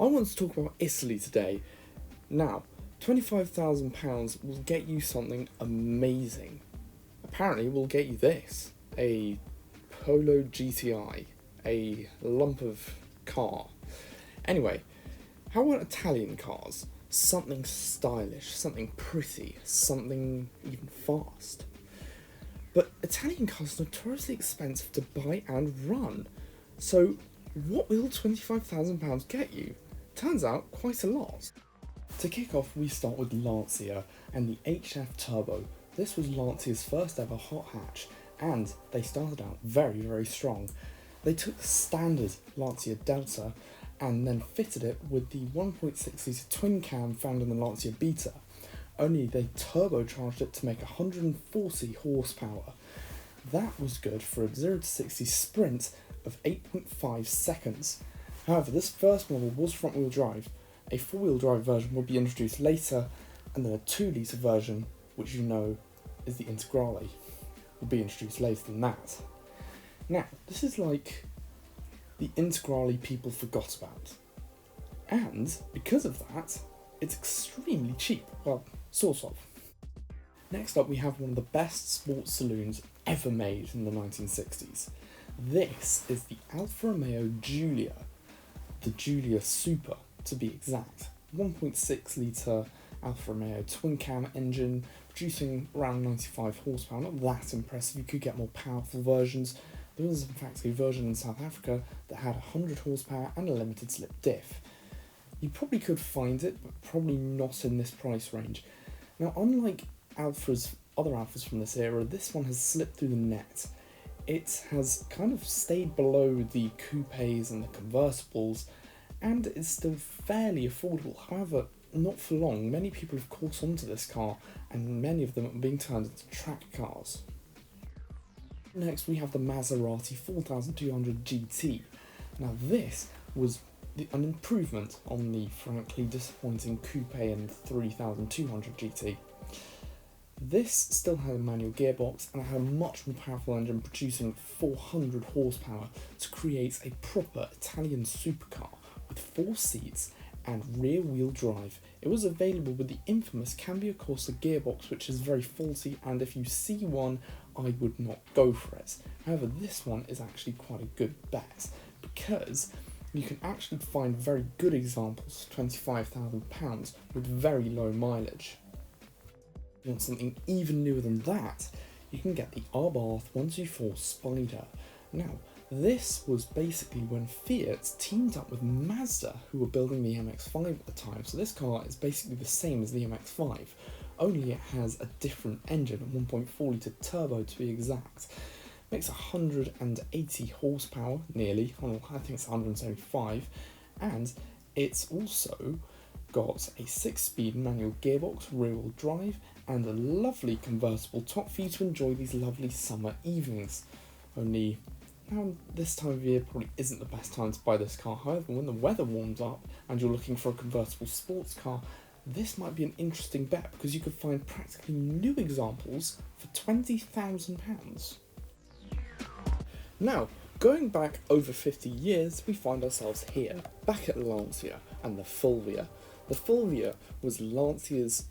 I want to talk about Italy today. Now, £25,000 will get you something amazing. Apparently, it will get you this, a Polo GTI, a lump of car. Anyway, how about Italian cars? Something stylish, something pretty, something even fast. But Italian cars are notoriously expensive to buy and run. So, what will £25,000 get you? Turns out, quite a lot. To kick off, we start with Lancia and the HF Turbo. This was Lancia's first ever hot hatch, and they started out very, very strong. They took the standard Lancia Delta and then fitted it with the 1.6 litre twin cam found in the Lancia Beta, only they turbocharged it to make 140 horsepower. That was good for a 0 to 60 sprint of 8.5 seconds. However, this first model was front wheel drive. A 4-wheel drive version will be introduced later, and then a 2 litre version, which you know is the Integrale, will be introduced later than that. Now, this is like the Integrale people forgot about. And because of that, it's extremely cheap. Well, sort of. Next up, we have one of the best sports saloons ever made in the 1960s. This is the Alfa Romeo Giulia, the Giulia Super to be exact. 1.6 litre Alfa Romeo twin cam engine, producing around 95 horsepower. Not that impressive, you could get more powerful versions. There was in fact a version in South Africa that had 100 horsepower and a limited slip diff. You probably could find it, but probably not in this price range. Now, unlike other Alfas from this era, this one has slipped through the net. It has kind of stayed below the coupes and the convertibles, and it's still fairly affordable. However, not for long. Many people have caught on to this car, and many of them are being turned into track cars. Next, we have the Maserati 4200 GT. Now, this was an improvement on the frankly disappointing coupe and 3200 GT. This still had a manual gearbox and it had a much more powerful engine producing 400 horsepower to create a proper Italian supercar with 4 seats and rear wheel drive. It was available with the infamous Cambio Corsa gearbox, which is very faulty, and if you see one, I would not go for it. However, this one is actually quite a good bet because you can actually find very good examples of £25,000 with very low mileage. If you want something even newer than that, you can get the Abarth 124 Spider. Now, this was basically when Fiat teamed up with Mazda, who were building the MX-5 at the time. So this car is basically the same as the MX-5, only it has a different engine, a 1.4 litre turbo to be exact. Makes 180 horsepower, nearly, I think it's 175, and it's also got a 6-speed manual gearbox, rear-wheel drive, and a lovely convertible top for you to enjoy these lovely summer evenings. Only now this time of year probably isn't the best time to buy this car. However, when the weather warms up and you're looking for a convertible sports car, this might be an interesting bet because you could find practically new examples for £20,000. Now, going back over 50 years, we find ourselves here, back at Lancia and the Fulvia. The Fulvia was Lancia's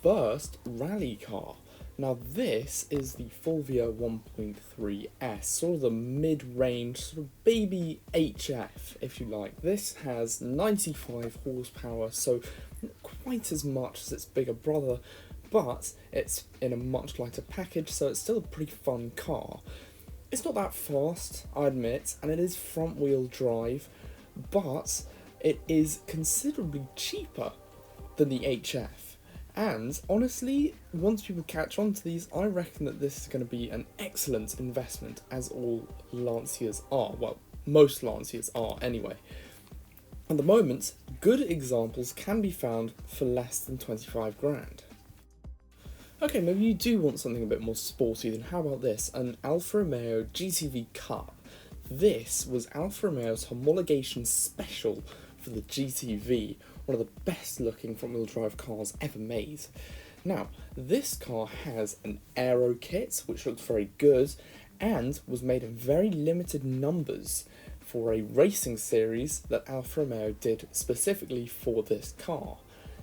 first rally car. Now this is the Fulvia 1.3S, sort of the mid-range, sort of baby HF, if you like. This has 95 horsepower, so not quite as much as its bigger brother, but it's in a much lighter package, so it's still a pretty fun car. It's not that fast, I admit, and it is front-wheel drive, but it is considerably cheaper than the HF. And honestly, once people catch on to these, I reckon that this is going to be an excellent investment, as all Lancias are. Well, most Lancias are anyway. At the moment, good examples can be found for less than 25 grand. Okay, maybe you do want something a bit more sporty, then how about this? An Alfa Romeo GTV Cup. This was Alfa Romeo's homologation special for the GTV, one of the best looking front wheel drive cars ever made. Now, this car has an aero kit, which looks very good, and was made in very limited numbers for a racing series that Alfa Romeo did specifically for this car.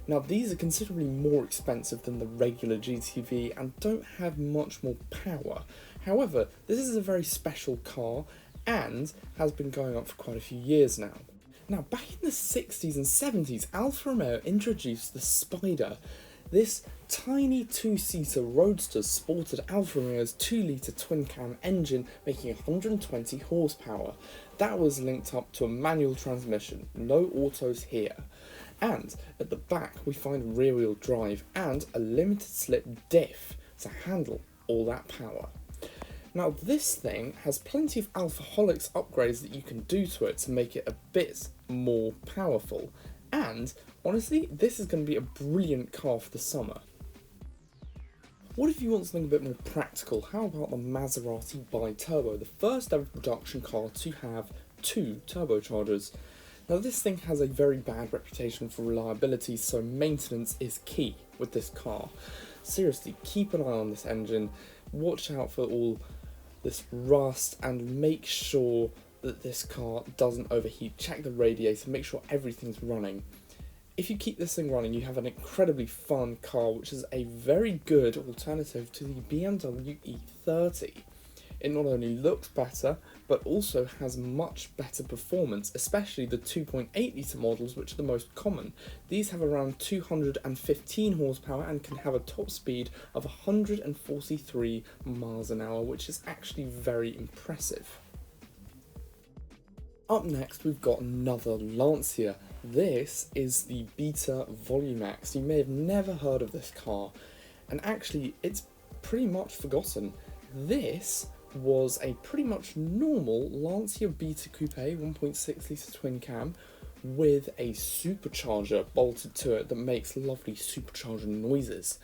Now these are considerably more expensive than the regular GTV and don't have much more power. However, this is a very special car and has been going on for quite a few years now. Now back in the 60s and 70s, Alfa Romeo introduced the Spider. This tiny two-seater roadster sported Alfa Romeo's 2-litre twin-cam engine making 120 horsepower. That was linked up to a manual transmission, no autos here. And at the back we find rear-wheel drive and a limited slip diff to handle all that power. Now this thing has plenty of Alphaholics upgrades that you can do to it to make it a bit more powerful, and honestly this is going to be a brilliant car for the summer. What if you want something a bit more practical? How about the Maserati Bi-Turbo, the first ever production car to have 2 turbochargers. Now this thing has a very bad reputation for reliability, so maintenance is key with this car. Seriously, keep an eye on this engine, watch out for all this rust and make sure that this car doesn't overheat. Check the radiator, make sure everything's running. If you keep this thing running, you have an incredibly fun car, which is a very good alternative to the BMW E30. It not only looks better, but also has much better performance, especially the 2.8 litre models, which are the most common. These have around 215 horsepower and can have a top speed of 143 miles an hour, which is actually very impressive. Up next, we've got another Lancia. This is the Beta Volumax. You may have never heard of this car, and actually it's pretty much forgotten. This was a pretty much normal Lancia Beta Coupe 1.6 litre twin cam with a supercharger bolted to it that makes lovely supercharger noises.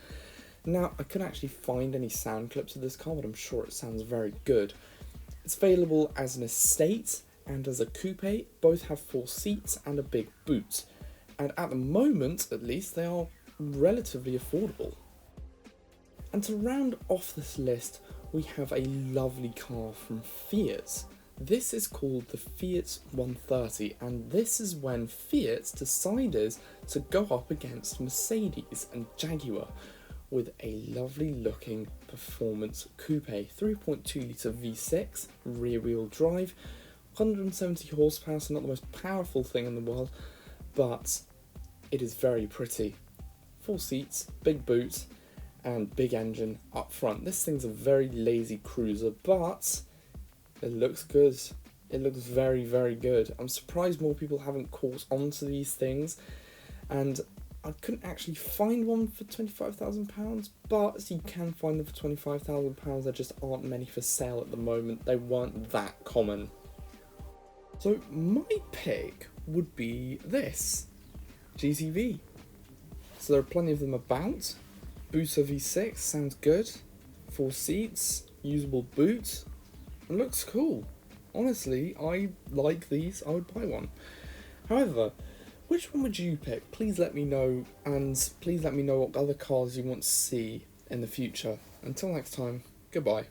Now I couldn't actually find any sound clips of this car, but I'm sure it sounds very good. It's available as an estate and as a coupe. Both have 4 seats and a big boot, and at the moment at least they are relatively affordable. And to round off this list, we have a lovely car from Fiat. This is called the Fiat 130, and this is when Fiat decided to go up against Mercedes and Jaguar with a lovely looking performance coupe, 3.2 litre V6, rear wheel drive, 170 horsepower, so not the most powerful thing in the world, but it is very pretty. 4 seats, big boot, and big engine up front. This thing's a very lazy cruiser, but it looks good. It looks very, very good. I'm surprised more people haven't caught on to these things, and I couldn't actually find one for £25,000, but you can find them for £25,000. There just aren't many for sale at the moment. They weren't that common. So my pick would be this GTV. So there are plenty of them about. Booster V6 sounds good. 4 seats, usable boot. It looks cool. Honestly, I like these. I would buy one. However, which one would you pick? Please let me know, and please let me know what other cars you want to see in the future. Until next time, goodbye.